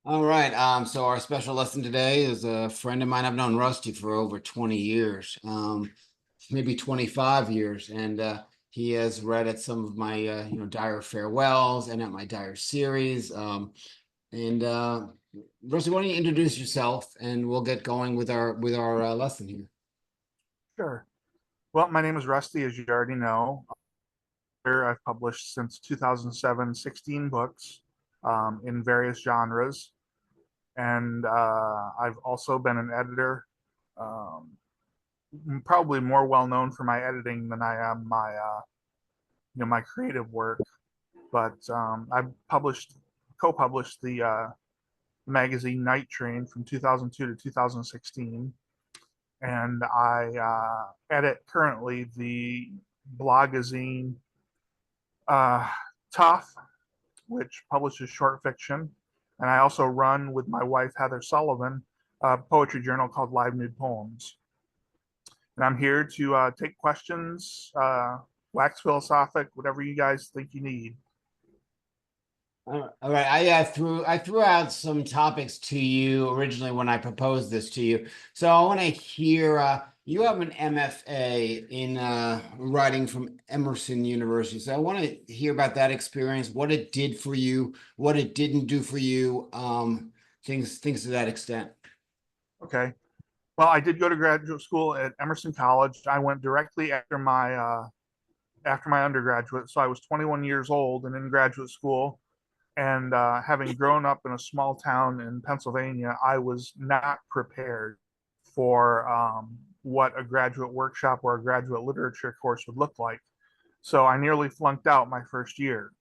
All right. So our special lesson today is a friend of mine. I've known Rusty for over 20 years, maybe 25 years, and he has read at some of my dire farewells and at my dire series. And Rusty, why don't you introduce yourself, and we'll get going with our lesson here. Sure. Well, my name is Rusty, as you already know. I've published since 2007 16 books in various genres. And I've also been an editor, um, probably more well known for my editing than I am my creative work. But I've co-published the magazine Night Train from 2002 to 2016. And I edit currently the blogazine uh, Tough, which publishes short fiction. And I also run with my wife, Heather Sullivan, a poetry journal called Live Nude Poems. And I'm here to take questions, wax philosophic, whatever you guys think you need. All right. I threw out some topics to you originally when I proposed this to you. So I want to hear you have an MFA in writing from Emerson University. So I want to hear about that experience, what it did for you, what it didn't do for you, things to that extent. Okay. Well, I did go to graduate school at Emerson College. I went directly after my undergraduate, so I was 21 years old and in graduate school. And having grown up in a small town in Pennsylvania, I was not prepared for what a graduate workshop or a graduate literature course would look like. So I nearly flunked out my first year.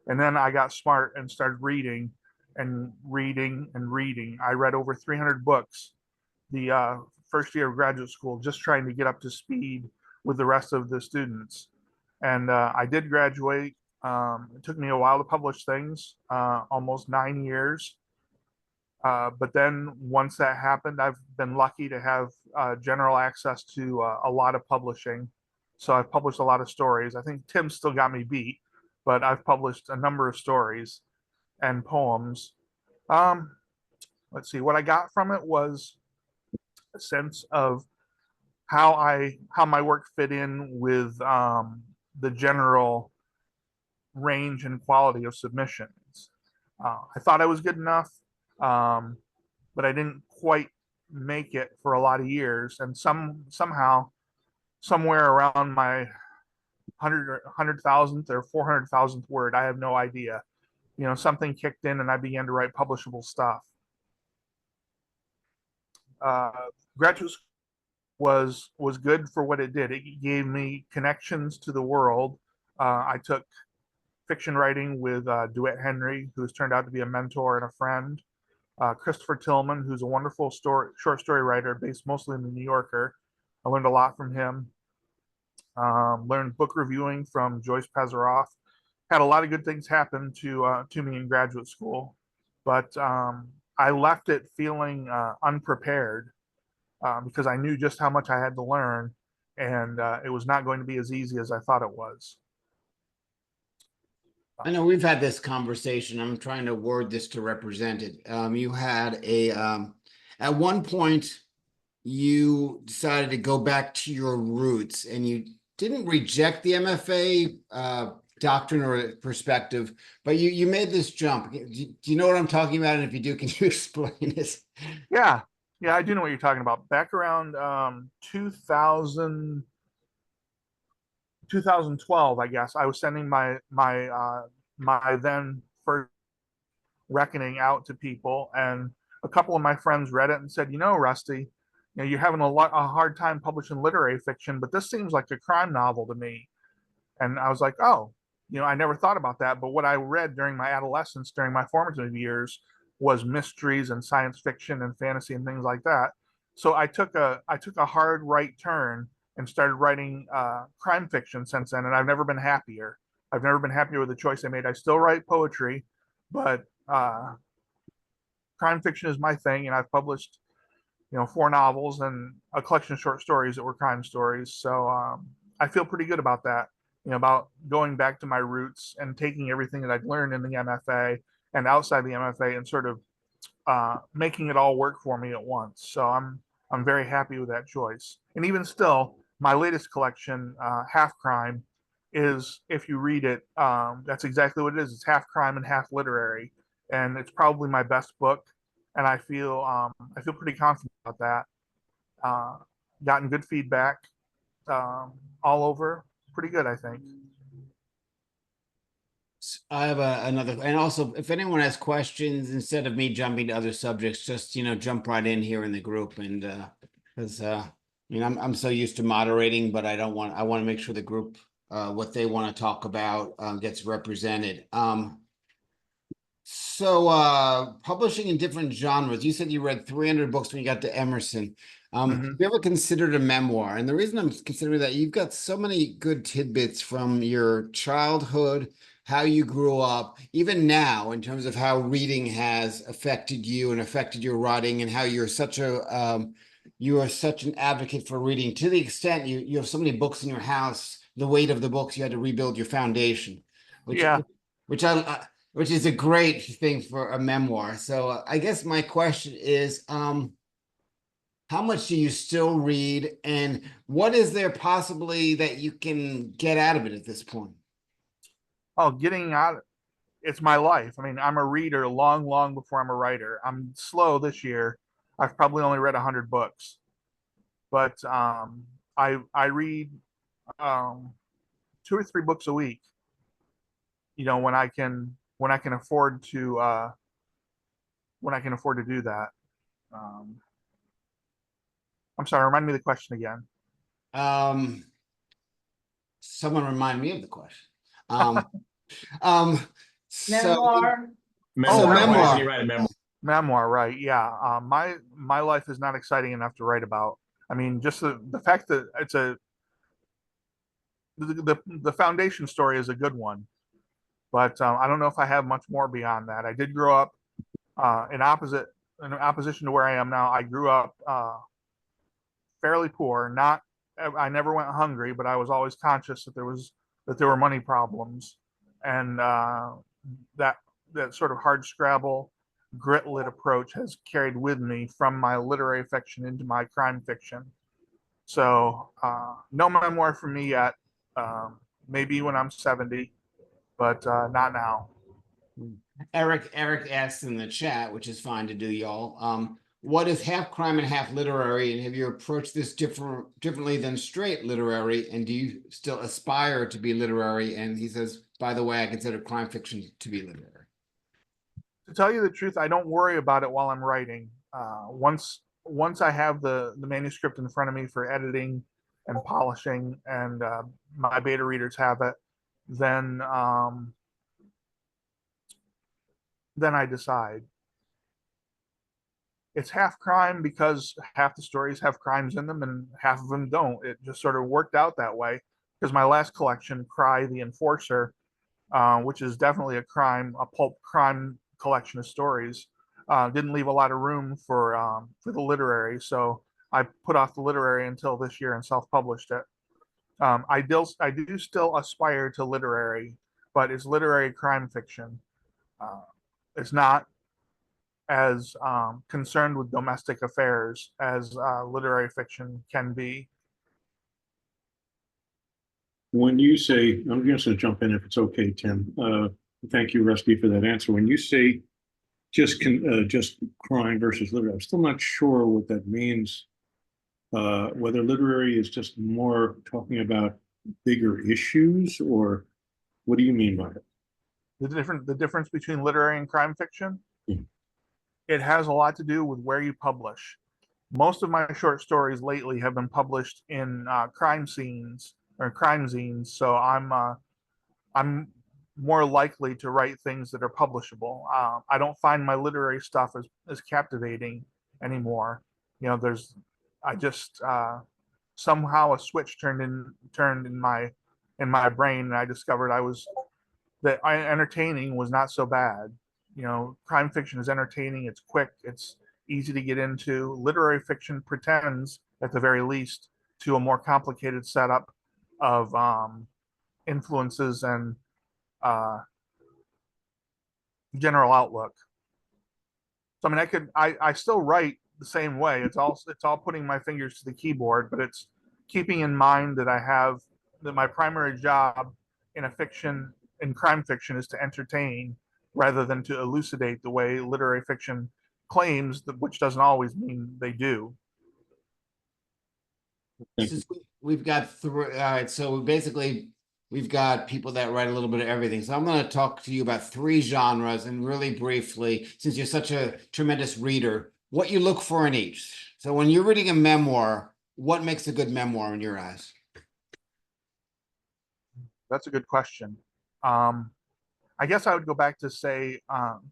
And then I got smart and started reading and reading and reading. I read over 300 books the first year of graduate school, just trying to get up to speed with the rest of the students. And I did graduate. It took me a while to publish things, almost 9 years. But then once that happened, I've been lucky to have general access to a lot of publishing. So I've published a lot of stories. I think Tim still got me beat, but I've published a number of stories and poems. Um, let's see, what I got from it was a sense of how my work fit in with the general range and quality of submissions. I thought I was good enough, um, but I didn't quite make it for a lot of years. And somehow, somewhere around my 100,000th or 400,000th word, I have no idea. Something kicked in, and I began to write publishable stuff. Uh, Graduate school was good for what it did. It gave me connections to the world. I took fiction writing with DeWitt Henry, who's turned out to be a mentor and a friend. Christopher Tillman, who's a wonderful short story writer based mostly in the New Yorker. I learned a lot from him. Learned book reviewing from Joyce Pesaroff. Had a lot of good things happen to me in graduate school, but I left it feeling unprepared because I knew just how much I had to learn, and it was not going to be as easy as I thought it was. I know we've had this conversation. I'm trying to word this to represent it. You had at one point, you decided to go back to your roots and you didn't reject the MFA doctrine or perspective, but you made this jump. Do you know what I'm talking about? And if you do, can you explain this? Yeah, yeah, I do know what you're talking about. Back around 2012, I guess, I was sending my then first reckoning out to people, and a couple of my friends read it and said, Rusty, you're having a hard time publishing literary fiction, but this seems like a crime novel to me. And I was like, oh, I never thought about that. But what I read during my adolescence, during my formative years, was mysteries and science fiction and fantasy and things like that. So I took a hard right turn and started writing crime fiction since then, and I've never been happier. I've never been happier with the choice I made. I still write poetry, but crime fiction is my thing, and I've published 4 novels and a collection of short stories that were crime stories. So I feel pretty good about that. About going back to my roots and taking everything that I'd learned in the MFA and outside the MFA and sort of making it all work for me at once. So I'm very happy with that choice. And even still, my latest collection, Half Crime, is, if you read it, that's exactly what it is. It's half crime and half literary, and it's probably my best book. And I feel pretty confident about that. Uh, Gotten good feedback um, all over. Pretty good, I think. I have another, and also if anyone has questions, instead of me jumping to other subjects, just, jump right in here in the group and, because, I'm so used to moderating, but I want to make sure the group, what they want to talk about, gets represented. So, publishing in different genres, you said you read 300 books when you got to Emerson. Mhm. Have you ever considered a memoir? And the reason I'm considering that, you've got so many good tidbits from your childhood, how you grew up, even now, in terms of how reading has affected you and affected your writing, and how you are such an advocate for reading, to the extent you have so many books in your house, the weight of the books, you had to rebuild your foundation, which Yeah. which which is a great thing for a memoir. So, I guess my question is, how much do you still read, and what is there possibly that you can get out of it at this point? Oh, getting out. It's my life. I mean, I'm a reader long, long before I'm a writer. I'm slow this year. I've probably only read 100 books, but I read um, 2 or 3 books a week. When I can afford to do that. Um, I'm sorry. Remind me the question again. Um, Someone remind me of the question. Um, um, so, Memoir. so Memoir. Why doesn't he memoir. write a memoir? Memoir, right? Yeah. My life is not exciting enough to write about. I mean, just the fact that the foundation story is a good one, but I don't know if I have much more beyond that. I did grow up in opposition to where I am now. I grew up fairly poor. Not I never went hungry, but I was always conscious that there were money problems, and that that sort of hard scrabble, grit lit approach has carried with me from my literary fiction into my crime fiction. So no memoir for me yet. Maybe when I'm 70, but not now. Eric asked in the chat, which is fine to do, y'all. What is half crime and half literary, and have you approached this differently than straight literary? And do you still aspire to be literary? And he says, by the way, I consider crime fiction to be literary. To tell you the truth, I don't worry about it while I'm writing. Once I have the manuscript in front of me for editing and polishing, and my beta readers have it, then I decide. It's half crime because half the stories have crimes in them and half of them don't. It just sort of worked out that way. Because my last collection, Cry the Enforcer, which is definitely a pulp crime collection of stories, didn't leave a lot of room for the literary. So I put off the literary until this year and self-published it. I do still aspire to literary, but it's literary crime fiction. Uh, it's not as concerned with domestic affairs as literary fiction can be. When you say, I'm just going to jump in if it's okay, Tim. Thank you, Rusty, for that answer. When you say just crime versus literary, I'm still not sure what that means. Whether literary is just more talking about bigger issues, or what do you mean by it? The difference between literary and crime fiction, Yeah. It has a lot to do with where you publish. Most of my short stories lately have been published in crime scenes or crime zines, so I'm more likely to write things that are publishable. I don't find my literary stuff as captivating anymore. There's I just somehow a switch turned in my brain, and I discovered that entertaining was not so bad. Crime fiction is entertaining. It's quick. It's easy to get into. Literary fiction pretends, at the very least, to a more complicated setup of influences and uh, general outlook. So I mean, I still write the same way. It's all putting my fingers to the keyboard, but it's keeping in mind that that my primary job in crime fiction is to entertain rather than to elucidate the way literary fiction claims, which doesn't always mean they do. Thank you. Since we've got three, all right, so basically we've got people that write a little bit of everything. So I'm going to talk to you about three genres and really briefly, since you're such a tremendous reader, what you look for in each. So when you're reading a memoir, what makes a good memoir in your eyes? That's a good question. I guess I would go back to say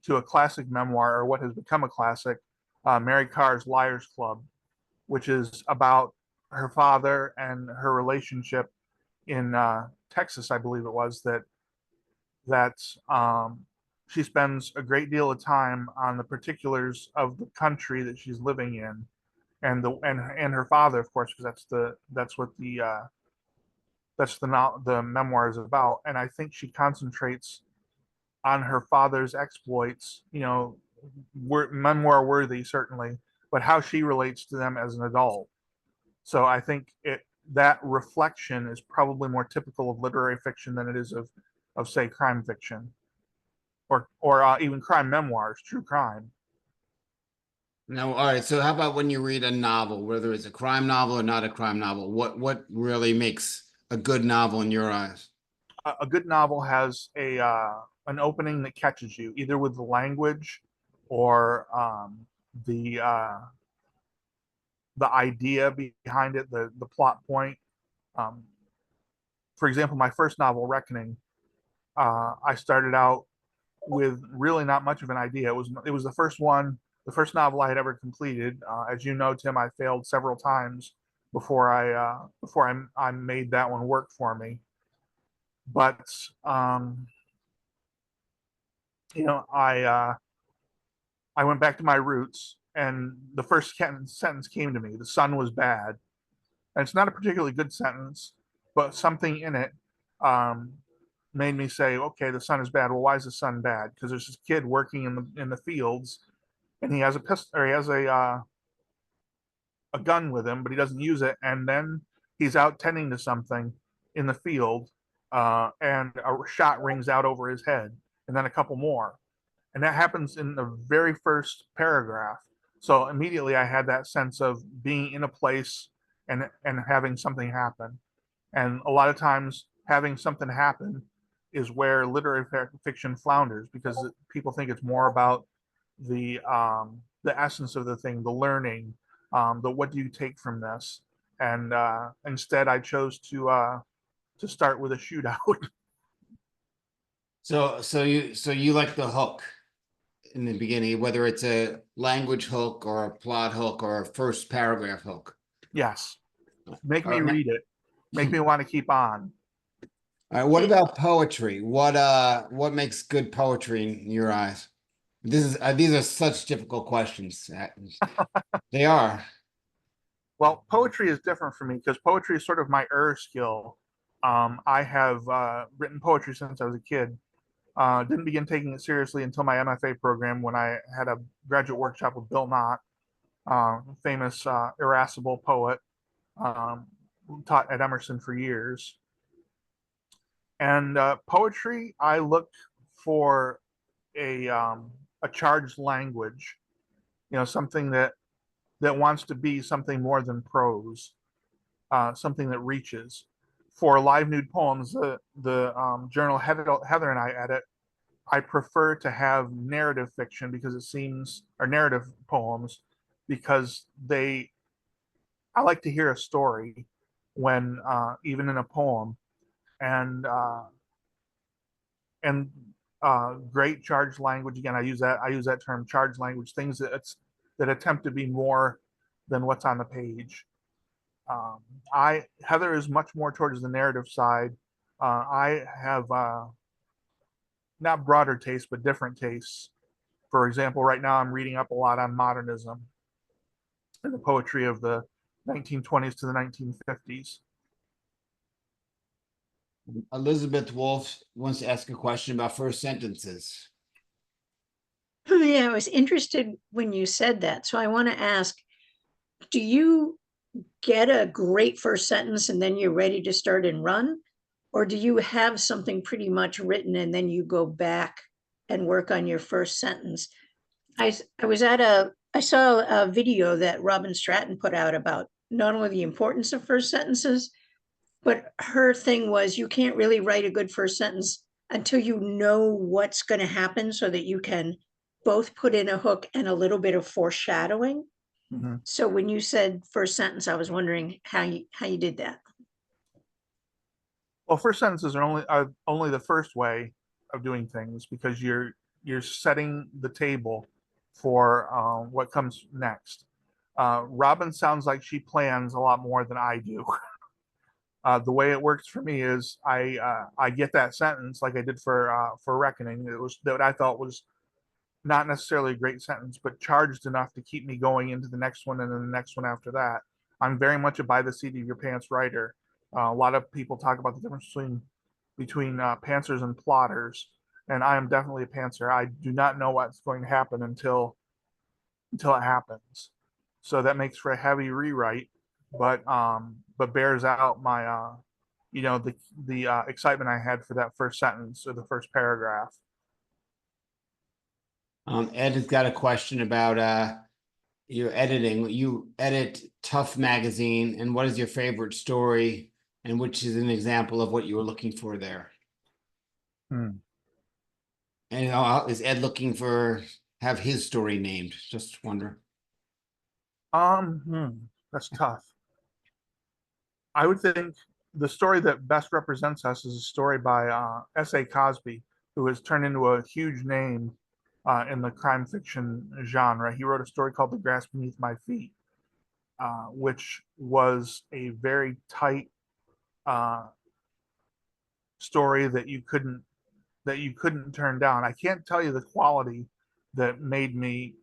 to a classic memoir, or what has become a classic, Mary Karr's Liars Club, which is about her father and her relationship in Texas, I believe it was, that she spends a great deal of time on the particulars of the country that she's living in, and her father, of course, because that's what the memoir is about. And I think she concentrates on her father's exploits, memoir worthy certainly, but how she relates to them as an adult. So I think that reflection is probably more typical of literary fiction than it is of say crime fiction, or even crime memoirs, true crime. No, all right. So how about when you read a novel, whether it's a crime novel or not a crime novel? What really makes a good novel in your eyes? A good novel has an opening that catches you, either with the language or the uh, the idea behind it, the plot point. Um, for example, my first novel, Reckoning, I started out with really not much of an idea. It was the first novel I had ever completed. As you know, Tim, I failed several times before I made that one work for me. But you know, I went back to my roots, and the first sentence came to me: "The sun was bad." And it's not a particularly good sentence, but something in it um, made me say, "Okay, the sun is bad. Well, why is the sun bad? Because there's this kid working in the fields, and he has a pistol, or he has a gun with him, but he doesn't use it. And then he's out tending to something in the field, and a shot rings out over his head, and then a couple more, and that happens in the very first paragraph. So immediately I had that sense of being in a place and having something happen. And a lot of times having something happen is where literary fiction flounders, because people think it's more about the essence of the thing, the learning, the what do you take from this. And instead I chose to start with a shootout. So you like the hook in the beginning, whether it's a language hook or a plot hook or a first paragraph hook. Yes, make All me right, read it, make me want to keep on. all right, what about poetry? What makes good poetry in your eyes? These are such difficult questions. They are. Well, poetry is different for me because poetry is sort of my skill. I have written poetry since I was a kid. Didn't begin taking it seriously until my MFA program, when I had a graduate workshop with Bill Knott, famous irascible poet, um, taught at Emerson for years. And poetry, I look for a charged language, something that wants to be something more than prose, something that reaches. For live nude poems, the journal Heather and I edit, I prefer to have narrative fiction because or narrative poems, because I like to hear a story when even in a poem, and and great charged language. Again, I use that term, charged language, things that attempt to be more than what's on the page. Um, Heather is much more towards the narrative side. I have not broader tastes, but different tastes. For example, right now I'm reading up a lot on modernism and the poetry of the 1920s to the 1950s. Elizabeth Wolf wants to ask a question about first sentences. Yeah, I was interested when you said that. So I want to ask, do you get a great first sentence and then you're ready to start and run? Or do you have something pretty much written and then you go back and work on your first sentence? I was at I saw a video that Robin Stratton put out about not only the importance of first sentences, but her thing was you can't really write a good first sentence until you know what's going to happen so that you can both put in a hook and a little bit of foreshadowing. Mhm. So when you said first sentence, I was wondering how you did that. Well, first sentences are only the first way of doing things because you're setting the table for what comes next. Robin sounds like she plans a lot more than I do. The way it works for me is I get that sentence like I did for Reckoning. It was that I thought was not necessarily a great sentence, but charged enough to keep me going into the next one and then the next one after that. I'm very much a by the seat of your pants writer. A lot of people talk about the difference between pantsers and plotters, and I am definitely a pantser. I do not know what's going to happen until it happens. So that makes for a heavy rewrite, but bears out my the excitement I had for that first sentence or the first paragraph. Ed has got a question about your editing. You edit Tough Magazine, and what is your favorite story, and which is an example of what you were looking for there? Hmm. And is Ed looking for have his story named? Just wonder. That's tough. I would think the story that best represents us is a story by S.A. Cosby, who has turned into a huge name in the crime fiction genre. He wrote a story called The Grass Beneath My Feet, which was a very tight uh, story that you couldn't turn down. I can't tell you the quality that made me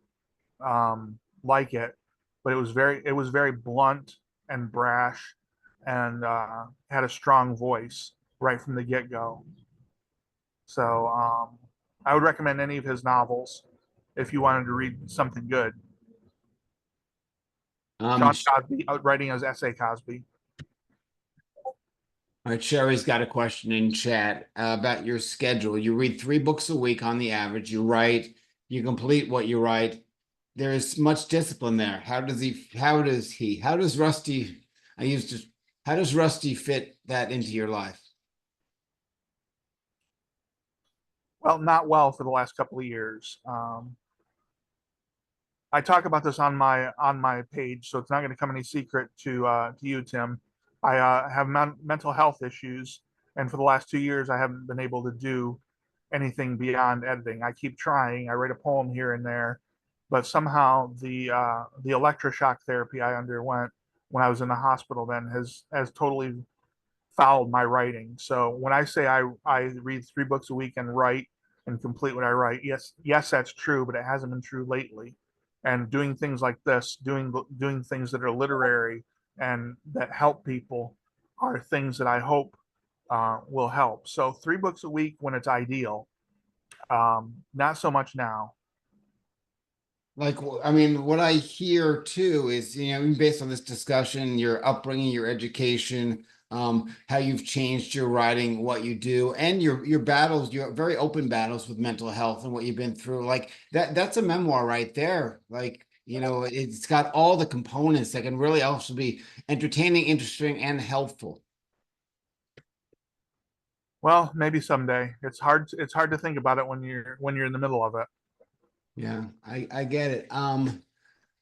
like it, but it was very blunt and brash, and had a strong voice right from the get go. So I would recommend any of his novels if you wanted to read something good. Um, John Cosby, writing as S.A. Cosby. All right, Sherry's got a question in chat about your schedule. You read 3 books a week on the average. You write, you complete what you write. There is much discipline there. How does Rusty, I used to, how does Rusty fit that into your life? Well, not well for the last couple of years. I talk about this on my page, so it's not going to come any secret to you, Tim. I have mental health issues, and for the last 2 years, I haven't been able to do anything beyond editing. I keep trying. I write a poem here and there, but somehow the electroshock therapy I underwent when I was in the hospital then has totally fouled my writing. So when I say I read 3 books a week and write and complete what I write, yes, that's true, but it hasn't been true lately. And doing things like this, doing things that are literary and that help people, are things that I hope will help. So 3 books a week when it's ideal. Not so much now. Like, I mean, what I hear too is, based on this discussion, your upbringing, your education, how you've changed your writing, what you do, and your battles, your very open battles with mental health and what you've been through. Like that's a memoir right there. Like, it's got all the components that can really also be entertaining, interesting, and helpful. Well, maybe someday. It's hard to think about it when you're in the middle of it. Yeah, I get it.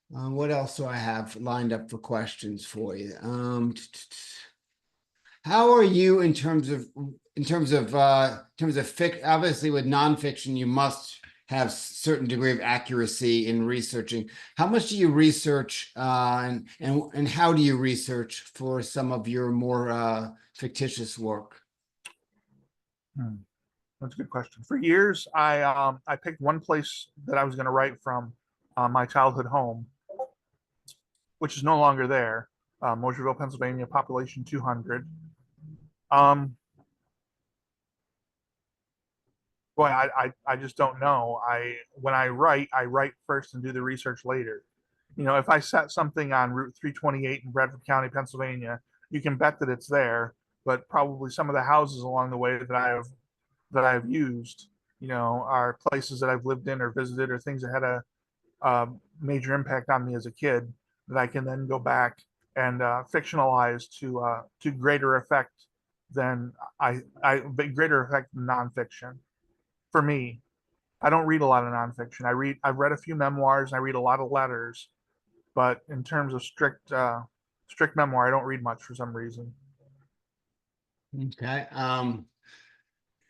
What else do I have lined up for questions for you? How are you in terms of fic? Obviously, with nonfiction, you must have certain degree of accuracy in researching. How much do you research, and how do you research for some of your more fictitious work? Hmm. That's a good question. For years, I picked one place that I was going to write from, my childhood home, which is no longer there, Mosherville, Pennsylvania, population 200. boy, I just don't know. When I write first and do the research later. You know, if I set something on Route 328 in Bradford County, Pennsylvania, you can bet that it's there, but probably some of the houses along the way that I've used, you know, are places that I've lived in or visited or things that had a major impact on me as a kid that I can then go back and fictionalize to greater effect than greater effect than nonfiction. For me, I don't read a lot of nonfiction. I've read a few memoirs. And I read a lot of letters, but in terms of strict memoir, I don't read much for some reason. Okay.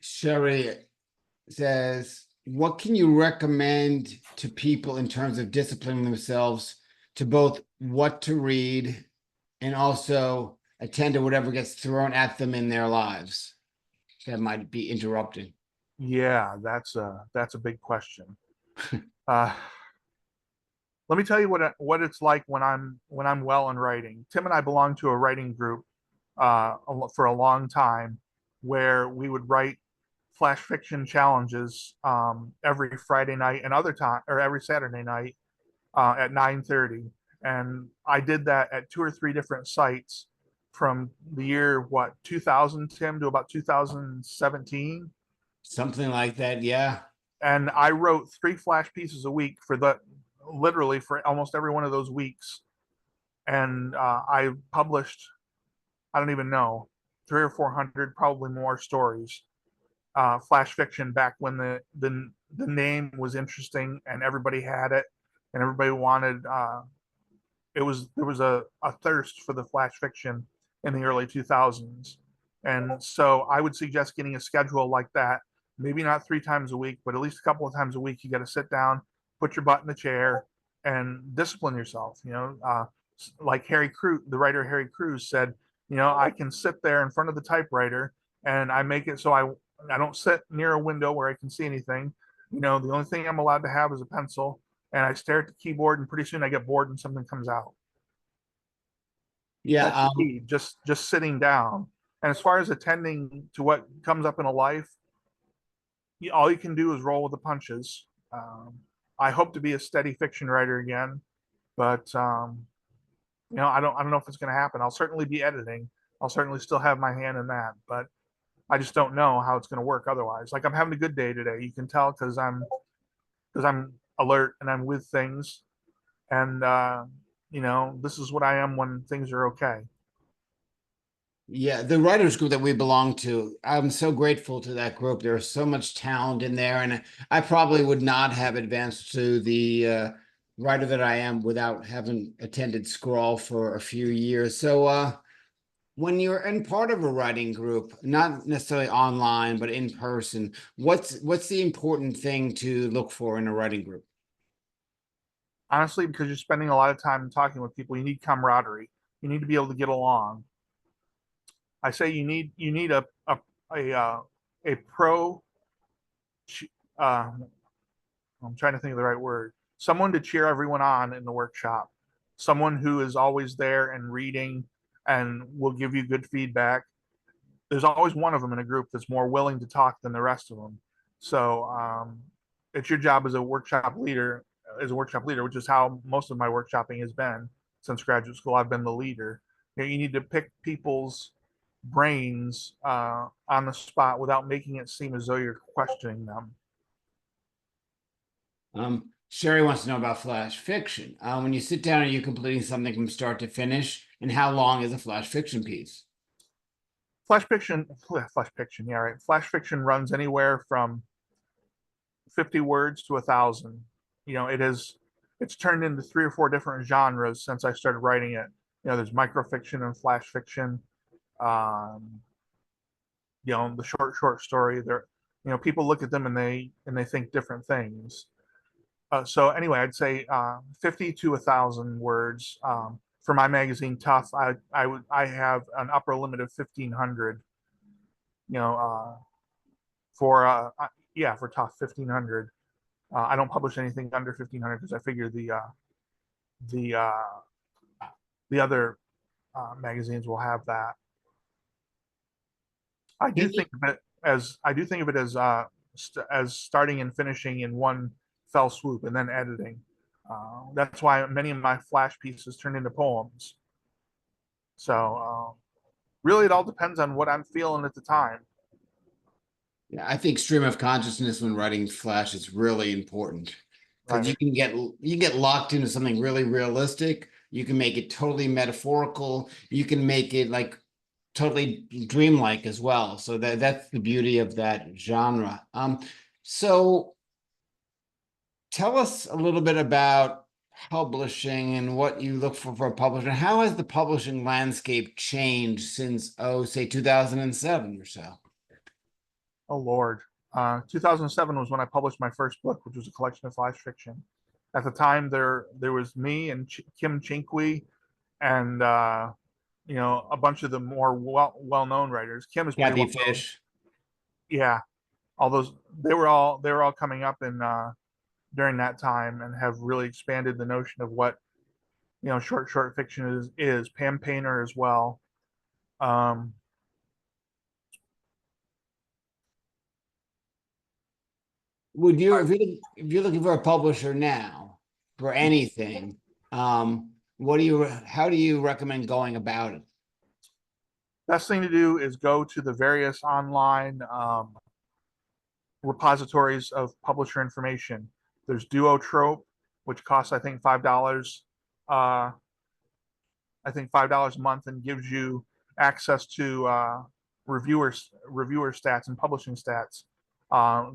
Sherry says, what can you recommend to people in terms of disciplining themselves to both what to read and also attend to whatever gets thrown at them in their lives that might be interrupting? Yeah, that's a big question. Uh, let me tell you what it's like when I'm well in writing. Tim and I belong to a writing group for a long time, where we would write flash fiction challenges every Friday night and other time or every Saturday night at 9:30. And I did that at 2 or 3 different sites from the year 2000, Tim, to about 2017. Something like that. Yeah. And I wrote 3 flash pieces a week literally for almost every one of those weeks. And I published, I don't even know, 300 or 400, probably more stories, flash fiction back when the name was interesting and everybody had it and everybody wanted. There was a thirst for the flash fiction in the early 2000s, and so I would suggest getting a schedule like that. Maybe not 3 times a week, but at least a couple of times a week. You got to sit down, put your butt in the chair, and discipline yourself. You know, like the writer Harry Crews said, you know, I can sit there in front of the typewriter and I make it so I don't sit near a window where I can see anything. You know, the only thing I'm allowed to have is a pencil, and I stare at the keyboard, and pretty soon I get bored and something comes out. Yeah. That's the key, just sitting down. And as far as attending to what comes up in a life, all you can do is roll with the punches. I hope to be a steady fiction writer again, but you know, I don't know if it's going to happen. I'll certainly be editing. I'll certainly still have my hand in that, but I just don't know how it's going to work otherwise. Like, I'm having a good day today. You can tell because I'm alert and I'm with things, and you know, this is what I am when things are okay. Yeah, the writers group that we belong to, I'm so grateful to that group. There's so much talent in there, and I probably would not have advanced to the writer that I am without having attended Scrawl for a few years. So when you're in part of a writing group, not necessarily online, but in person, what's the important thing to look for in a writing group? Honestly, because you're spending a lot of time talking with people, you need camaraderie. You need to be able to get along. I say you need a pro. I'm trying to think of the right word. Someone to cheer everyone on in the workshop. Someone who is always there and reading and will give you good feedback. There's always one of them in a group that's more willing to talk than the rest of them. So it's your job as a workshop leader, which is how most of my workshopping has been since graduate school. I've been the leader. You know, you need to pick people's brains on the spot without making it seem as though you're questioning them. Sherry wants to know about flash fiction. When you sit down, are you completing something from start to finish? And how long is a flash fiction piece? Flash fiction, yeah, right. Flash fiction runs anywhere from 50 words to 1,000. You know, it's turned into 3 or 4 different genres since I started writing it. You know, there's microfiction and flash fiction. You know, the short story. There, you know, people look at them and they think different things. So anyway, I'd say 50 to 1,000 words. For my magazine, Tough, I have an upper limit of 1,500. You know, for Tough, 1,500. I don't publish anything under 1,500 because I figure the other magazines will have that. I do think of it as as starting and finishing in one fell swoop and then editing. That's why many of my flash pieces turn into poems. So really, it all depends on what I'm feeling at the time. Yeah, I think stream of consciousness when writing flash is really important because Right. you get locked into something really realistic. You can make it totally metaphorical. You can make it like totally dreamlike as well. So that's the beauty of that genre. So tell us a little bit about publishing and what you look for a publisher. How has the publishing landscape changed since, oh, say 2007 or so? Oh Lord. 2007 was when I published my first book, which was a collection of flash fiction. At the time, there was me and Kim Chinqui, and a bunch of the more well-known writers. Kim is pretty Kathy well known. Fish. Yeah, all those they were all coming up in during that time and have really expanded the notion of what short fiction is. Pam Painter as well. Um, Would you, if you're looking for a publisher now for anything, how do you recommend going about it? Best thing to do is go to the various online repositories of publisher information. There's Duotrope, which costs I think $5. I think $5 a month and gives you access to reviewer stats and publishing stats.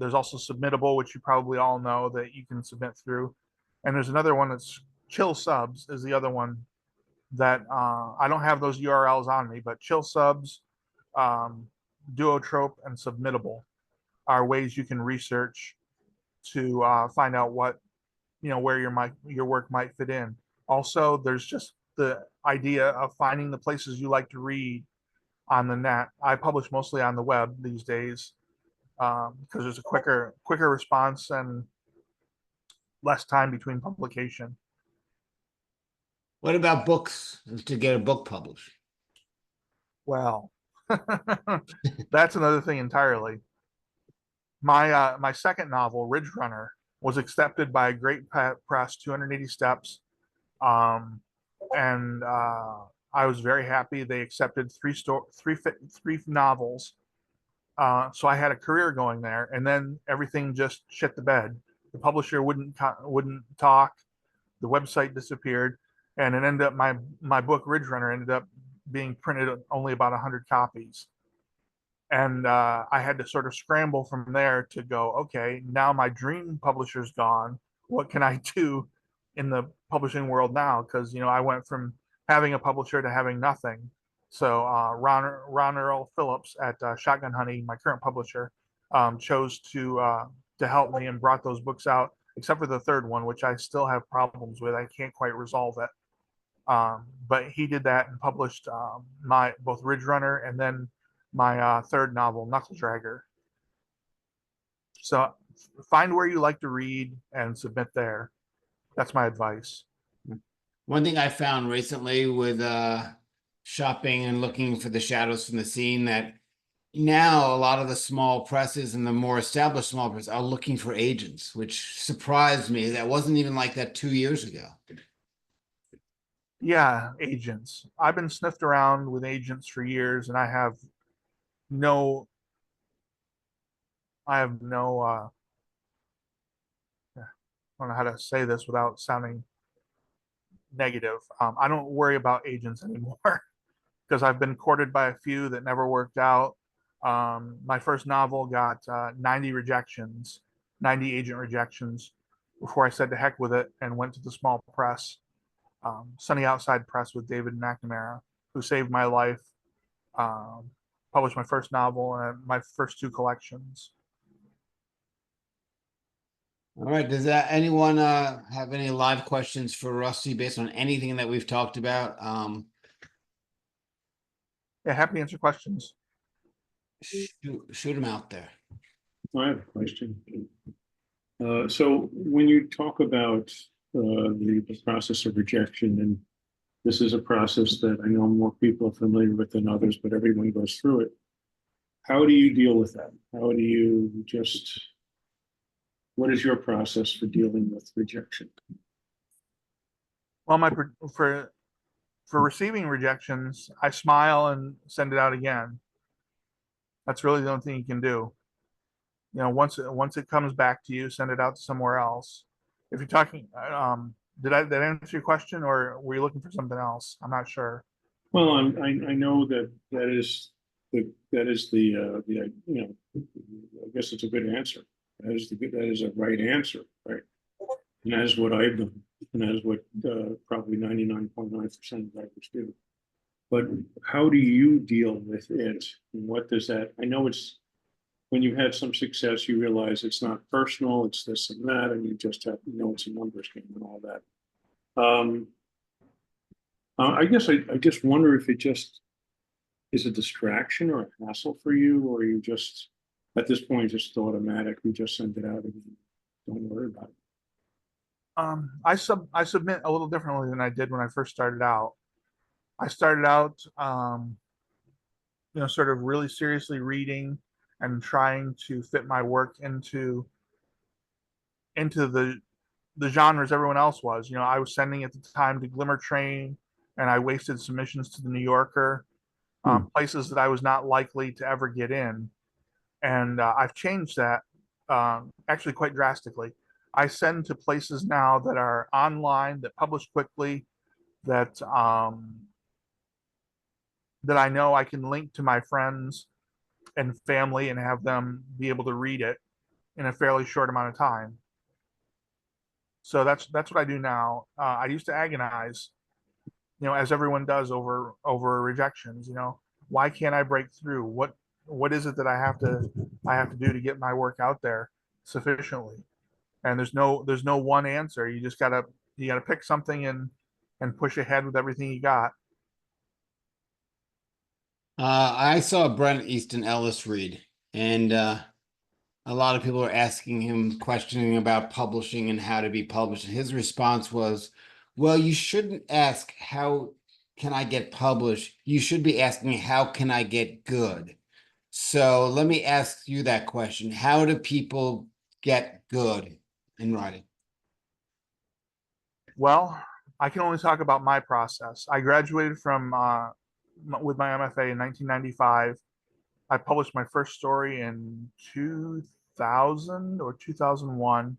There's also Submittable, which you probably all know that you can submit through. And there's another one that's Chill Subs is the other one that I don't have those URLs on me, but Chill Subs, Duotrope, and Submittable are ways you can research to find out what where your work might fit in. Also, there's just the idea of finding the places you like to read on the net. I publish mostly on the web these days because there's a quicker response and less time between publication. What about books to get a book published? Well, that's another thing entirely. My second novel, Ridge Runner, was accepted by Great Press, 280 Steps, and I was very happy. They accepted three novels, so I had a career going there. And then everything just shit the bed. The publisher wouldn't talk. The website disappeared, and it ended up my book Ridge Runner ended up being printed only about 100 copies. And I had to sort of scramble from there to go, okay, now my dream publisher's gone. What can I do in the publishing world now? Because I went from having a publisher to having nothing. So Ron Earl Phillips at Shotgun Honey, my current publisher, chose to help me and brought those books out, except for the third one, which I still have problems with. I can't quite resolve it. But he did that and published my both Ridge Runner and then my third novel, Knuckle Dragger. So find where you like to read and submit there. That's my advice. One thing I found recently with shopping and looking for the shadows from the scene, that now a lot of the small presses and the more established small presses are looking for agents, which surprised me. That wasn't even like that 2 years ago. Yeah, agents. I've been sniffed around with agents for years, and I have no I don't know how to say this without sounding negative. I don't worry about agents anymore because I've been courted by a few that never worked out. My first novel got 90 rejections, 90 agent rejections before I said to heck with it and went to the small press, Sunny Outside Press with David McNamara, who saved my life. Published my first novel and my first two collections. All right. Does anyone have any live questions for Rusty based on anything that we've talked about? Yeah, happy to answer questions. Shoot them out there. I have a question. So when you talk about the process of rejection, and this is a process that I know more people are familiar with than others, but everyone goes through it. how do you deal with that? How do you just, what is your process for dealing with rejection? Well, for receiving rejections, I smile and send it out again. That's really the only thing you can do. You know, once it comes back to you, send it out to somewhere else. If you're talking, did that answer your question, or were you looking for something else? I'm not sure. Well, I know that is the you know, I guess it's a good answer. That is a right answer, right? And that is what I've done, and that is what probably 99.9% of writers do. But how do you deal with it? And what does that? I know it's when you have some success, you realize it's not personal, it's this and that, and you just have, you know, it's a numbers game and all that. I guess I just wonder if it just is a distraction or a hassle for you, or you just at this point just automatic, you just send it out and don't worry about it. I submit a little differently than I did when I first started out. I started out, you know, sort of really seriously reading and trying to fit my work into the genres everyone else was. You know, I was sending at the time to Glimmer Train, and I wasted submissions to the New Yorker, places that I was not likely to ever get in. And I've changed that actually quite drastically. I send to places now that are online, that publish quickly, that that I know I can link to my friends and family and have them be able to read it in a fairly short amount of time. So that's what I do now. I used to agonize, you know, as everyone does over rejections. You know, why can't I break through? What is it that I have to do to get my work out there sufficiently? And there's no one answer. You just gotta pick something and push ahead with everything you got. I saw Brent Easton Ellis read, and a lot of people are asking him, questioning about publishing and how to be published. And his response was, well, you shouldn't ask, how can I get published? You should be asking, how can I get good? So let me ask you that question. How do people get good in writing? Well, I can only talk about my process. I graduated from with my MFA in 1995. I published my first story in 2000 or 2001.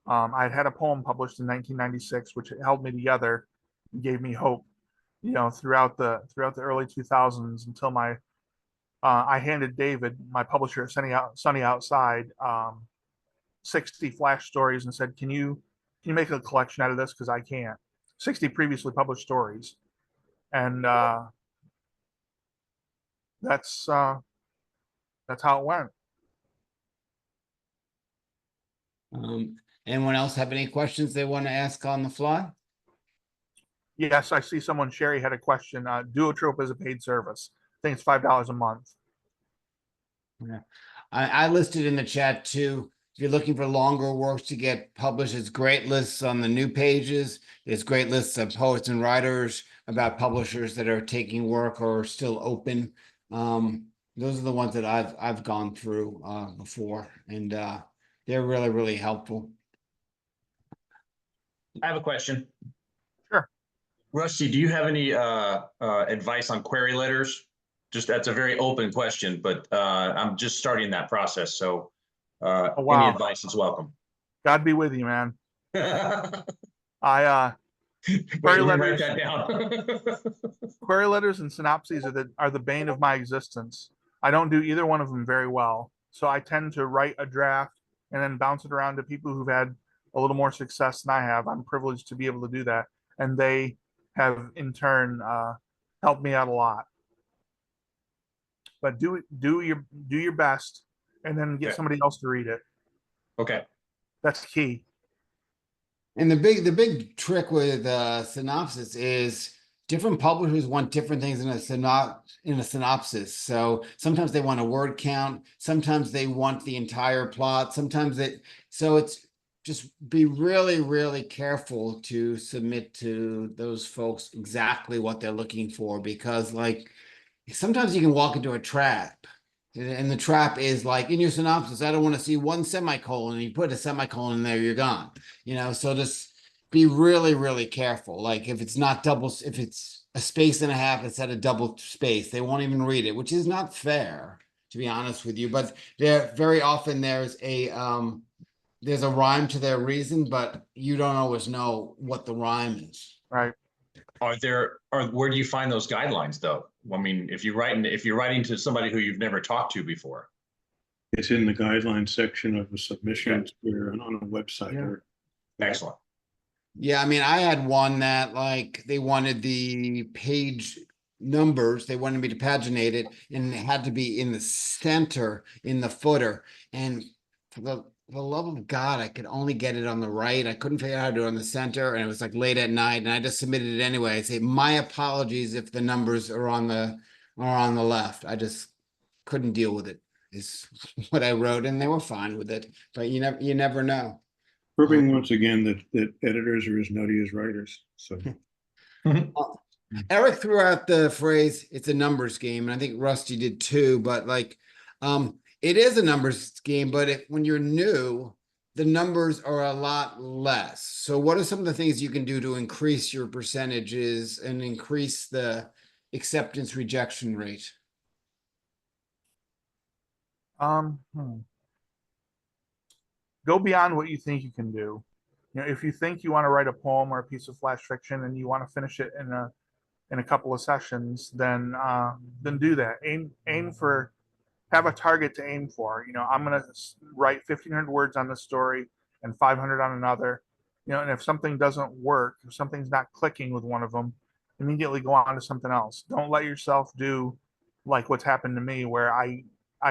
I had a poem published in 1996, which held me together, and gave me hope, you know, throughout the early 2000s until my I handed David, my publisher at Sunny Outside, 60 flash stories and said, "Can you make a collection out of this? Because I can't." 60 previously published stories, and that's how it went. Anyone else have any questions they want to ask on the fly? Yes, I see someone, Sherry, had a question. Duotrope is a paid service. I think it's $5 a month. Yeah, I listed in the chat too. If you're looking for longer works to get published, it's great lists on the new pages. There's great lists of poets and writers about publishers that are taking work or still open. Those are the ones that I've gone through before, and they're really, really helpful. I have a question. Sure. Rusty, do you have any advice on query letters? Just that's a very open question, but I'm just starting that process. So Oh, wow. any advice is welcome. God be with you, man. Wait, I let me write letters- that down. query letters and synopses are the bane of my existence. I don't do either one of them very well. So I tend to write a draft and then bounce it around to people who've had a little more success than I have. I'm privileged to be able to do that. And they have in turn helped me out a lot. But do your best and then get Okay. somebody else to read it. Okay. That's key. And the big trick with synopsis is different publishers want different things in a synopsis. So sometimes they want a word count, sometimes they want the entire plot, so it's just be really, really careful to submit to those folks exactly what they're looking for, because like sometimes you can walk into a trap And the trap is like in your synopsis, I don't want to see one semicolon. You put a semicolon in there, you're gone. So just be really, really careful. Like if it's not if it's a space and a half instead of double space, they won't even read it, which is not fair, to be honest with you. But there very often there's a rhyme to their reason, but you don't always know what the rhyme is. Right. Where do you find those guidelines though? I mean, if you're writing to somebody who you've never talked to before. It's in the guidelines section of the submissions or on a website. Or Excellent. Yeah, I mean, I had one that like they wanted the page numbers, they wanted me to paginate it, and it had to be in the center, in the footer. And for the love of God, I could only get it on the right. I couldn't figure out how to do it on the center, and it was like late at night, and I just submitted it anyway. I say, my apologies if the numbers are on the left. I just couldn't deal with it, is what I wrote, and they were fine with it. But you never know. Proving once again that editors are as nutty as writers. So Eric threw out the phrase, it's a numbers game, and I think Rusty did too, but like, it is a numbers game, but when you're new, the numbers are a lot less. So what are some of the things you can do to increase your percentages and increase the acceptance rejection rate? Go beyond what you think you can do. If you think you want to write a poem or a piece of flash fiction and you want to finish it in a couple of sessions, then do that. Aim for, have a target to aim for. I'm going to write 1,500 words on this story and 500 on another. And if something doesn't work, if something's not clicking with one of them, immediately go on to something else. Don't let yourself do like what's happened to me, where I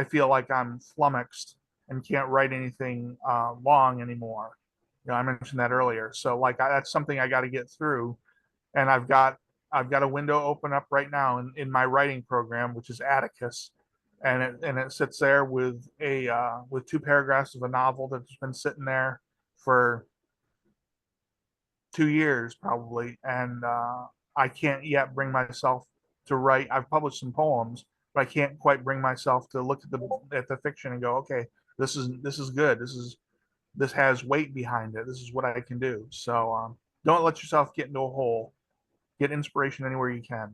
feel like I'm flummoxed and can't write anything long anymore. I mentioned that earlier. So like that's something I got to get through, and I've got a window open up right now in my writing program, which is Atticus, and it sits there with with 2 paragraphs of a novel that's been sitting there for 2 years probably, and I can't yet bring myself to write. I've published some poems, but I can't quite bring myself to look at the fiction and go, okay, this is good. This has weight behind it. This is what I can do. So don't let yourself get into a hole. Get inspiration anywhere you can.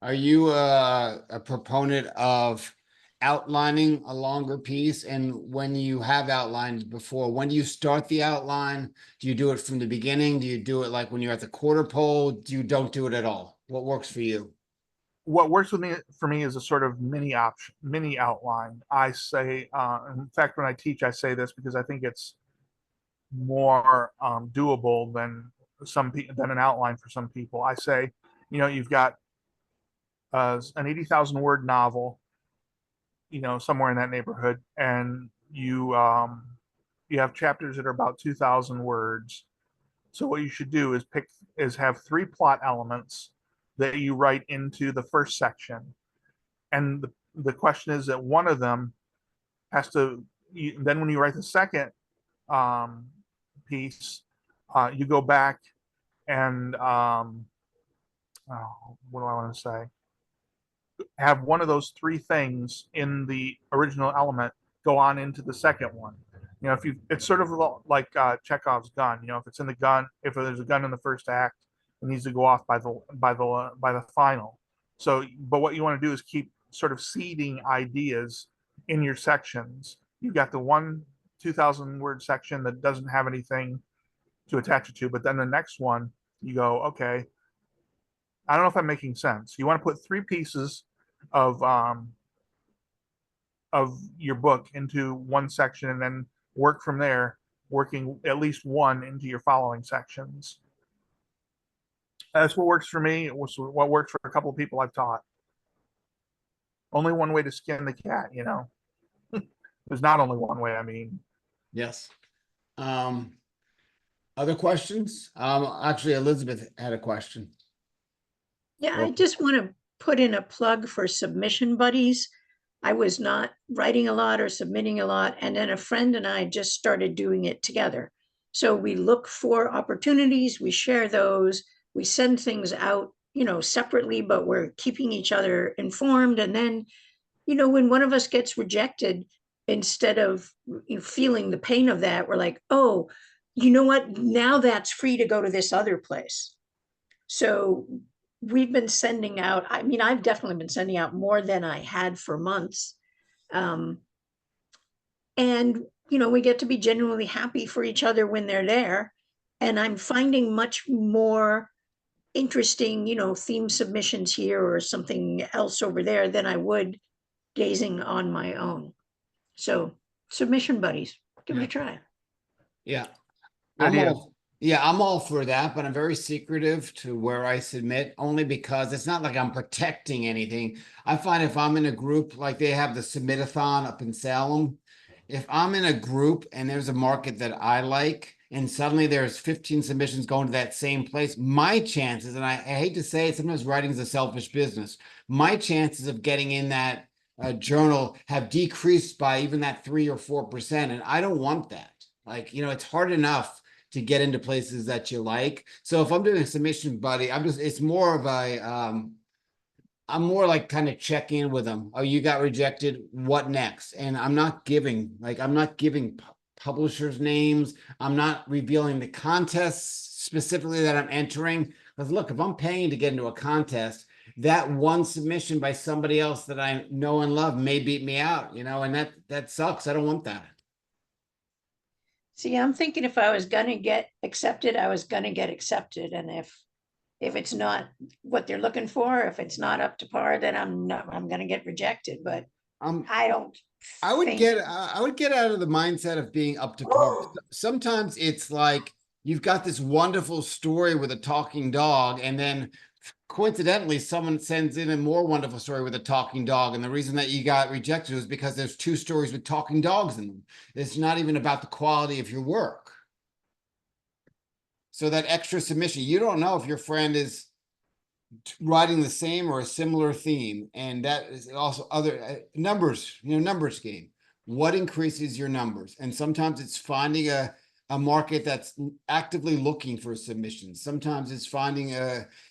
Are you a proponent of outlining a longer piece? And when you have outlined before, when do you start the outline? Do you do it from the beginning? Do you do it like when you're at the quarter pole? Don't do it at all? What works for you? What works for me is a sort of mini outline. I say, in fact, when I teach, I say this because I think it's more doable than an outline for some people. I say, you've got an 80,000 word novel, somewhere in that neighborhood, and you have chapters that are about 2,000 words. So what you should do is have 3 plot elements that you write into the first section, and the question is that one of them has to. Then when you write the second piece, you go back and what do I want to say? Have one of those 3 things in the original element go on into the second one. It's sort of like Chekhov's gun. If it's in the gun, if there's a gun in the first act, it needs to go off by the final. So, but what you want to do is keep sort of seeding ideas in your sections. You've got the 2,000 word section that doesn't have anything to attach it to, but then the next one, you go, okay, I don't know if I'm making sense. You want to put 3 pieces of your book into one section and then work from there, working at least one into your following sections. That's what works for me. It was what worked for a couple of people I've taught. Only one way to skin the cat, There's not only one way, I mean. Yes. Other questions? Actually, Elizabeth had a question. Yeah, I just want to put in a plug for Submission Buddies. I was not writing a lot or submitting a lot, and then a friend and I just started doing it together. So we look for opportunities, we share those, we send things out, separately, but we're keeping each other informed. And then you know, when one of us gets rejected, instead of feeling the pain of that, we're like, oh, you know what? Now that's free to go to this other place. So we've been sending out, I mean, I've definitely been sending out more than I had for months. And, you know, we get to be genuinely happy for each other when they're there. And I'm finding much more interesting, you know, theme submissions here or something else over there than I would gazing on my own. So submission buddies, give it Yeah. a try. Yeah. Good I'm idea. all, yeah, I'm all for that, but I'm very secretive to where I submit, only because it's not like I'm protecting anything. I find if I'm in a group, like they have the Submit-a-thon up in Salem, if I'm in a group and there's a market that I like, and suddenly there's 15 submissions going to that same place, my chances, and I hate to say it, sometimes writing is a selfish business. My chances of getting in that journal have decreased by even that 3 or 4%, and I don't want that. Like, you know, it's hard enough to get into places that you like. So if I'm doing a submission buddy, it's more of a, I'm more like kind of check in with them. Oh, you got rejected. What next? And I'm not giving publishers' names. I'm not revealing the contests specifically that I'm entering. Because look, if I'm paying to get into a contest, that one submission by somebody else that I know and love may beat me out, you know, and that sucks. I don't want that. See, I'm thinking if I was gonna get accepted, I was gonna get accepted. And if it's not what they're looking for, if it's not up to par, then I'm gonna get rejected, but I don't. I would think- get out of the mindset of being up to par. Sometimes it's like you've got this wonderful story with a talking dog, and then coincidentally someone sends in a more wonderful story with a talking dog, and the reason that you got rejected was because there's 2 stories with talking dogs in them. It's not even about the quality of your work. So that extra submission, you don't know if your friend is writing the same or a similar theme, and that is also other numbers, numbers game. What increases your numbers? And sometimes it's finding a market that's actively looking for submissions. Sometimes it's finding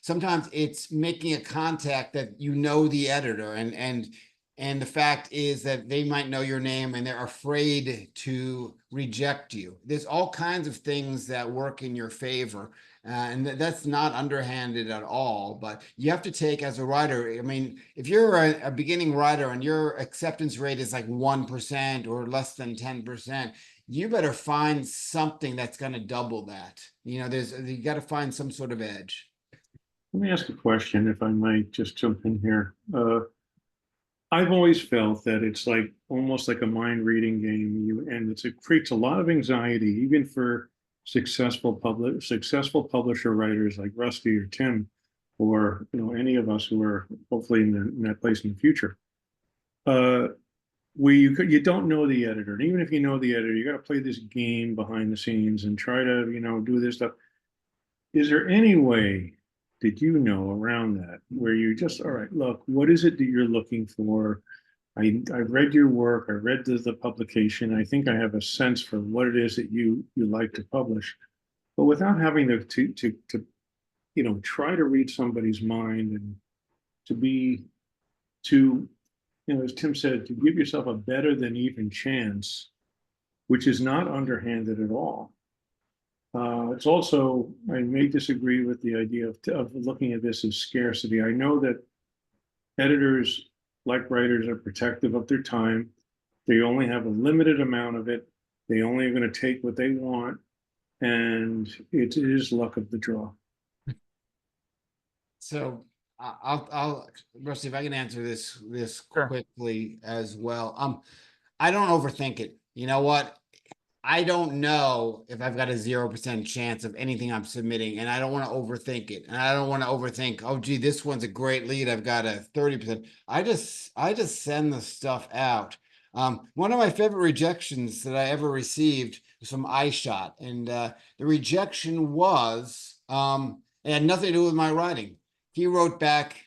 sometimes it's making a contact that you know the editor, and the fact is that they might know your name and they're afraid to reject you. There's all kinds of things that work in your favor. And that's not underhanded at all, but you have to take as a writer. I mean, if you're a beginning writer and your acceptance rate is like 1% or less than 10%, you better find something that's going to double that. You know, you got to find some sort of edge. Let me ask a question, if I might just jump in here. I've always felt that it's like almost like a mind reading game. And it creates a lot of anxiety, even for successful publisher writers like Rusty or Tim, or any of us who are hopefully in that place in the future. Where you don't know the editor, and even if you know the editor, you got to play this game behind the scenes and try to do this stuff. Is there any way that around that where you just, all right, look, what is it that you're looking for? I read your work, I read the publication, I think I have a sense for what it is that you like to publish, but without having to try to read somebody's mind and to as Tim said, to give yourself a better than even chance, which is not underhanded at all. It's also, I may disagree with the idea of looking at this as scarcity. I know that editors, like writers, are protective of their time. They only have a limited amount of it. They only are going to take what they want, and it is luck of the draw. So I'll Rusty, if I can answer this Sure. quickly as well. I don't overthink it. You know what? I don't know if I've got a 0% chance of anything I'm submitting, and I don't want to overthink it. And I don't want to overthink, oh gee, this one's a great lead, I've got a 30%. I just send the stuff out. One of my favorite rejections that I ever received was from iShot, and the rejection was it had nothing to do with my writing. He wrote back,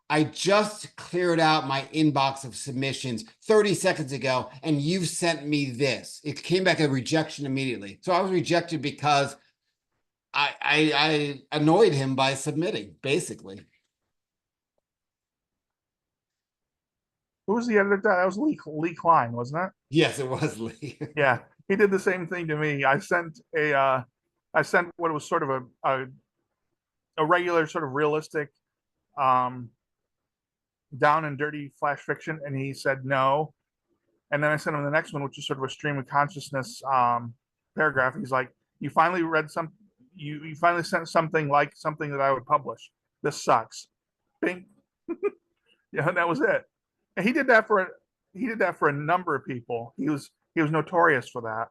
I just cleared out my inbox of submissions 30 seconds ago, and you've sent me this. It came back a rejection immediately. So I was rejected because I annoyed him by submitting, basically. Who was the editor? That was Lee Klein, wasn't it? Yes, it was Lee. Yeah, he did the same thing to me. I sent what was sort of a regular sort of realistic, um, down and dirty flash fiction, and he said no. And then I sent him the next one, which is sort of a stream of consciousness paragraph. He's like, "You finally read some. You finally sent something like something that I would publish. This sucks." Bing. Yeah, and that was it. And he did that for a number of people. He was notorious for that.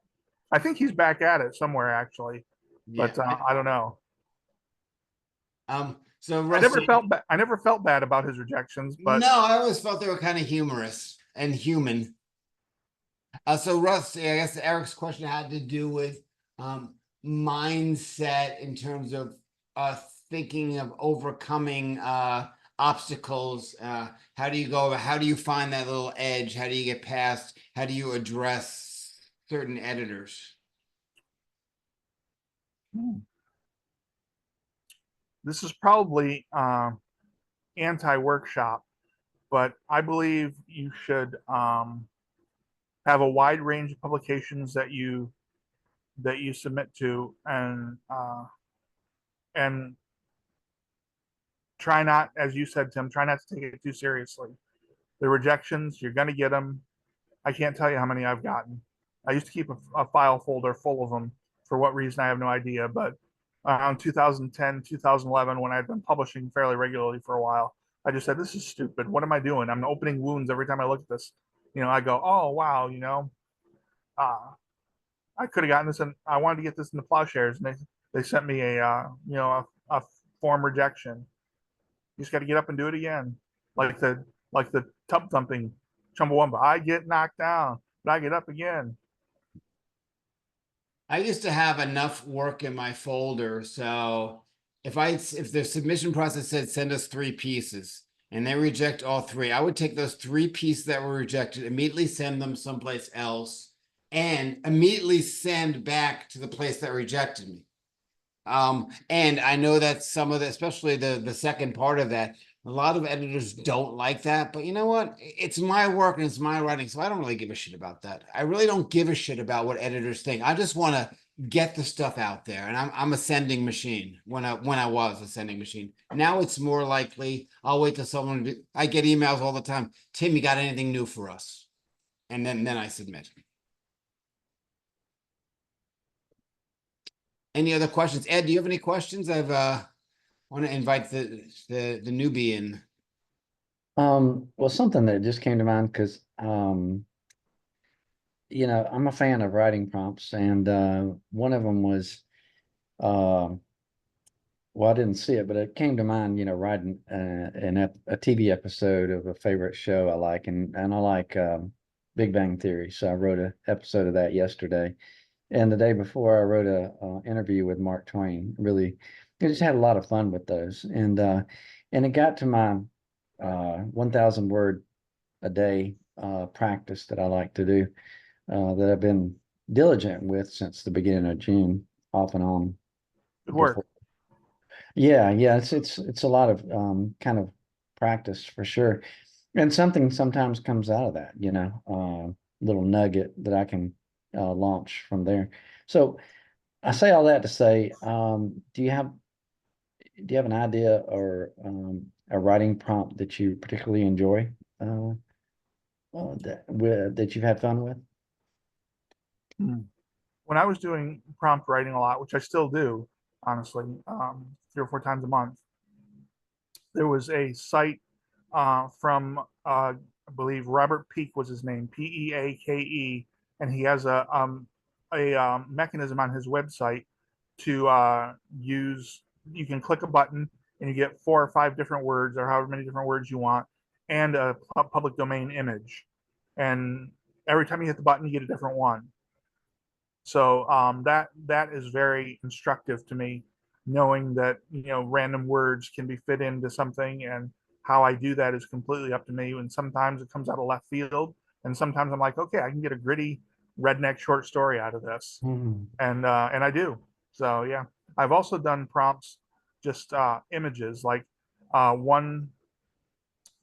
I think he's back at it somewhere actually, Yeah. but I don't know. So I never Rusty, felt bad about his rejections, but no, I always felt they were kind of humorous and human. So Rusty, I guess Eric's question had to do with mindset in terms of thinking of overcoming obstacles. How do you find that little edge? How do you get past? How do you address certain editors? this is probably anti-workshop, but I believe you should have a wide range of publications that you submit to, and try not, as you said, Tim, try not to take it too seriously. The rejections, you're going to get them. I can't tell you how many I've gotten. I used to keep a file folder full of them. For what reason, I have no idea. But around 2010, 2011, when I'd been publishing fairly regularly for a while, I just said, this is stupid. What am I doing? I'm opening wounds every time I look at this. I go, oh, wow, I could have gotten this, and I wanted to get this in the Plowshares, and they sent me a form rejection. You just got to get up and do it again, like the tub thumping Chumbawamba. I get knocked down, but I get up again. I used to have enough work in my folder, so if the submission process said send us 3 pieces and they reject all 3, I would take those 3 pieces that were rejected, immediately send them someplace else, and immediately send back to the place that rejected me. And I know that some of the, especially the second part of that, a lot of editors don't like that, but you know what? It's my work and it's my writing, so I don't really give a shit about that. I really don't give a shit about what editors think. I just want to get the stuff out there, and I'm a sending machine when I was a sending machine. Now it's more likely I'll wait till someone. I get emails all the time. Tim, you got anything new for us? And then I submit. Any other questions? Ed, do you have any questions? I've want to invite the newbie in. Well, something that just came to mind because I'm a fan of writing prompts, and one of them was well, I didn't see it, but it came to mind, writing a TV episode of a favorite show I like, and I like Big Bang Theory. So I wrote an episode of that yesterday. And the day before, I wrote a interview with Mark Twain. Really, I just had a lot of fun with those. And it got to my 1,000 word a day practice that I like to do, that I've been diligent with since the beginning of June, off and on. Good work. Yeah, it's a lot of kind of practice for sure. And something sometimes comes out of that, little nugget that I can launch from there. So I say all that to say, do you have an idea or a writing prompt that you particularly enjoy, that you've had fun with? When I was doing prompt writing a lot, which I still do, honestly, 3 or 4 times a month, there was a site from I believe Robert Peake was his name, Peake, and he has a mechanism on his website to use. You can click a button and you get 4 or 5 different words, or however many different words you want, and a public domain image. And every time you hit the button, you get a different one. So that is very instructive to me, knowing that random words can be fit into something, and how I do that is completely up to me. And sometimes it comes out of left field, and sometimes I'm like, okay, I can get a gritty redneck short story out of this, and I do. So yeah, I've also done prompts, just images, like one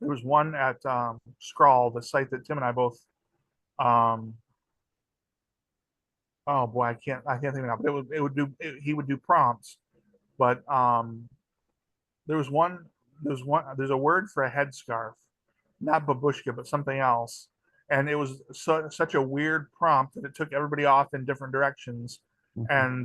There was one at Scrawl, the site that Tim and I both. Oh boy, I can't think of it now. But he would do prompts, but there's a word for a headscarf, not babushka, but something else. And it was such a weird prompt that it took everybody off in different directions. Mhm. And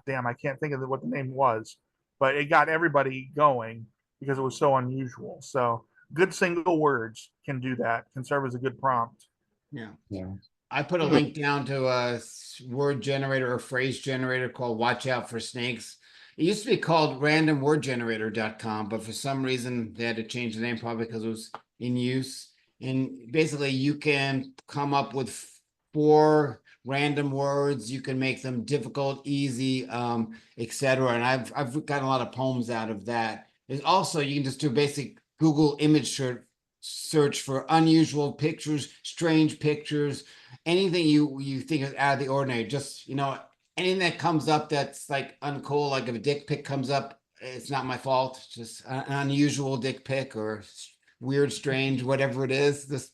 damn, I can't think of what the name was, but it got everybody going because it was so unusual. So good single words can do that, can serve as a good prompt. Yeah. Yeah. I put a link down to a word generator or phrase generator called Watch Out for Snakes. It used to be called randomwordgenerator.com, but for some reason they had to change the name, probably because it was in use. And basically you can come up with 4 random words. You can make them difficult, easy, etc. And I've gotten a lot of poems out of that. There's also, you can just do basic Google image search for unusual pictures, strange pictures, anything you think is out of the ordinary. Just, anything that comes up that's like uncool, like if a dick pic comes up, it's not my fault. It's just an unusual dick pic or weird, strange, whatever it is. Just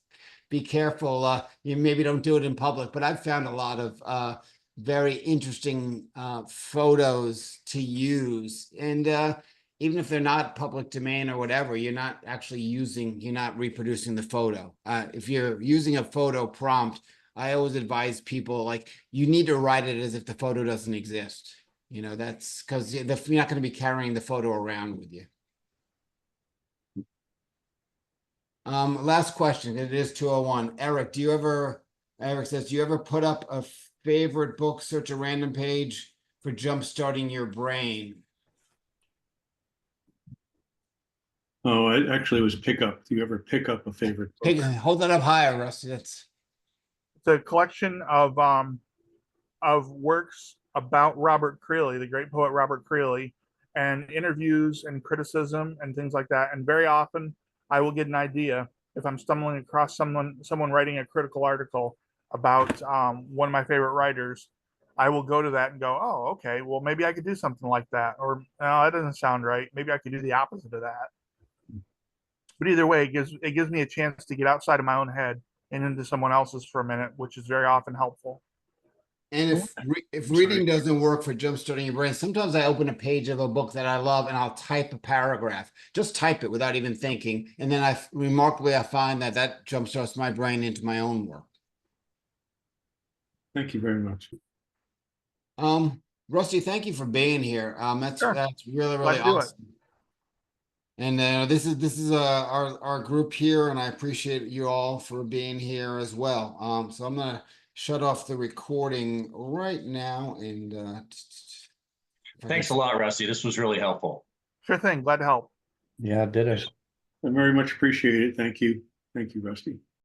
be careful. You maybe don't do it in public, but I've found a lot of very interesting photos to use. And even if they're not public domain or whatever, you're not reproducing the photo. If you're using a photo prompt, I always advise people, like, you need to write it as if the photo doesn't exist. That's because you're not going to be carrying the photo around with you. Last question. It is 2:01. Eric says, do you ever put up a favorite book, search a random page for jumpstarting your brain? Oh, it actually was pickup. Do you ever pick up a favorite book? Hold that up higher, Rusty. It's a collection of works about Robert Creeley, the great poet Robert Creeley, and interviews and criticism and things like that. And very often I will get an idea if I'm stumbling across someone writing a critical article about one of my favorite writers. I will go to that and go, oh, okay, well, maybe I could do something like that. Or, no, that doesn't sound right. Maybe I could do the opposite of that. But either way, it gives me a chance to get outside of my own head and into someone else's for a minute, which is very often helpful. And if reading doesn't work for jumpstarting your brain, sometimes I open a page of a book that I love and I'll type a paragraph, just type it without even thinking. And then I find that jumpstarts my brain into my own work. Thank you very much. Rusty, thank you for being here. Sure. That's really, Glad really to do it. awesome. And this is our group here, and I appreciate you all for being here as well. So I'm gonna shut off the recording right now. And Thanks a lot, Rusty. This was really helpful. Sure thing. Glad to help. Yeah, I did it. I very much appreciate it. Thank you. Thank you, Rusty.